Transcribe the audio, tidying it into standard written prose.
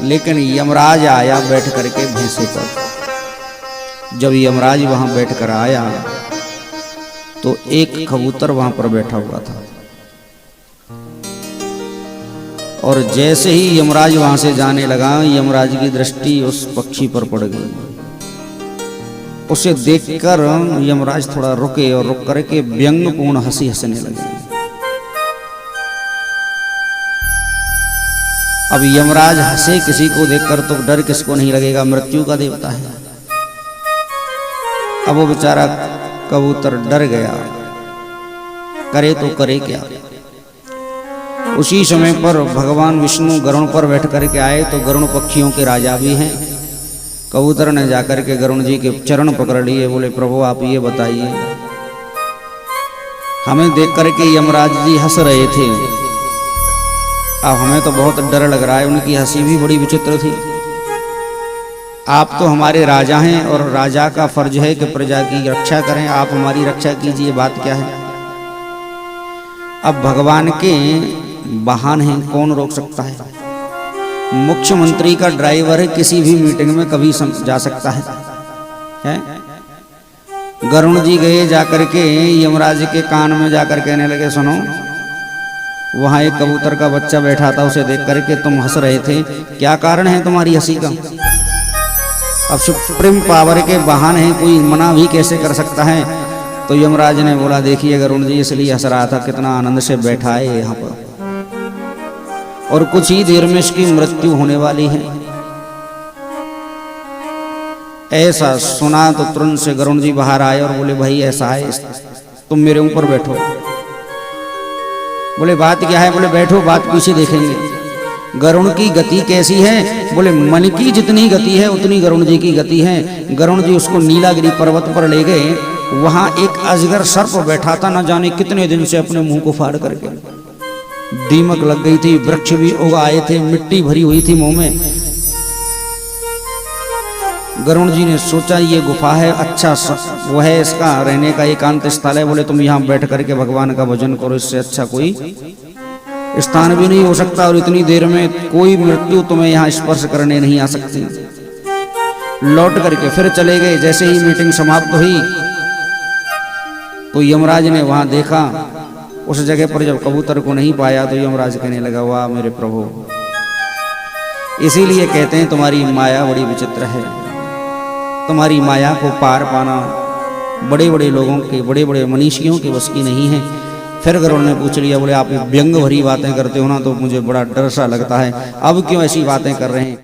लेकिन यमराज आया बैठ करके भैंसे पर। जब यमराज वहां बैठ कर आया तो एक कबूतर वहां पर बैठा हुआ था, और जैसे ही यमराज वहां से जाने लगा, यमराज की दृष्टि उस पक्षी पर पड़ गई। उसे देखकर यमराज थोड़ा रुके और रुक करके व्यंग्यपूर्ण हंसी हंसने लगे। अब यमराज हंसे किसी को देखकर तो डर किसको नहीं लगेगा, मृत्यु का देवता है। अब वो बेचारा कबूतर डर गया, करे तो करे क्या। उसी समय पर भगवान विष्णु गरुड़ पर बैठ करके आए, तो गरुड़ पक्षियों के राजा भी हैं। कबूतर ने जाकर के गरुड़ जी के चरण पकड़ लिए, बोले प्रभु आप ये बताइए, हमें देख करके यमराज जी हंस रहे थे, अब हमें तो बहुत डर लग रहा है। उनकी हंसी भी बड़ी विचित्र थी। आप तो हमारे राजा हैं और राजा का फर्ज है कि प्रजा की रक्षा करें, आप हमारी रक्षा कीजिए, बात क्या है। अब भगवान के वाहन हैं, कौन रोक सकता है। मुख्यमंत्री का ड्राइवर है, किसी भी मीटिंग में कभी जा सकता है? गरुड़ जी गए जाकर के यमराज के कान में जाकर कहने लगे, सुनो वहां एक कबूतर का बच्चा बैठा था, उसे देख करके तुम हंस रहे थे, क्या कारण है तुम्हारी हंसी का। अब सुप्रीम पावर के वाहन हैं, कोई मना भी कैसे कर सकता है। तो यमराज ने बोला देखिए गरुड़ जी इसलिए हंस रहा था, कितना आनंद से बैठा है यहाँ पर, और कुछ ही देर में इसकी मृत्यु होने वाली है। ऐसा सुना तो तुरंत से गरुड़ जी बाहर आए और बोले भाई ऐसा है, तुम मेरे ऊपर बैठो। बोले बात क्या है। बोले बैठो, बात पीछे देखेंगे। गरुड़ की गति कैसी है। बोले मन की जितनी गति है उतनी गरुड़ जी की गति है। गरुड़ जी उसको नीलागिरी पर्वत पर ले गए, वहां एक अजगर सर्प बैठा था, न जाने कितने दिन से अपने मुंह को फाड़ करके, दीमक लग गई थी, वृक्ष भी उग आए थे, मिट्टी भरी हुई थी मुंह में। गरुड़ जी ने सोचा ये गुफा है, अच्छा वो है, इसका रहने का एकांत स्थल है। बोले तुम यहाँ बैठ करके भगवान का भजन करो, इससे अच्छा कोई स्थान भी नहीं हो सकता, और इतनी देर में कोई मृत्यु तुम्हें यहाँ स्पर्श करने नहीं आ सकती। लौट करके फिर चले गए। जैसे ही मीटिंग समाप्त हुई तो यमराज ने वहां देखा, उस जगह पर जब कबूतर को नहीं पाया तो यमराज कहने लगा वाह मेरे प्रभु, इसीलिए कहते हैं तुम्हारी माया बड़ी विचित्र है। तुम्हारी माया को पार पाना बड़े बड़े लोगों के, बड़े बड़े मनीषियों के बस की नहीं है। फिर गरुड़ ने पूछ लिया, बोले आप व्यंग भरी बातें करते हो ना, तो मुझे बड़ा डर सा लगता है, अब क्यों ऐसी बातें कर रहे हैं।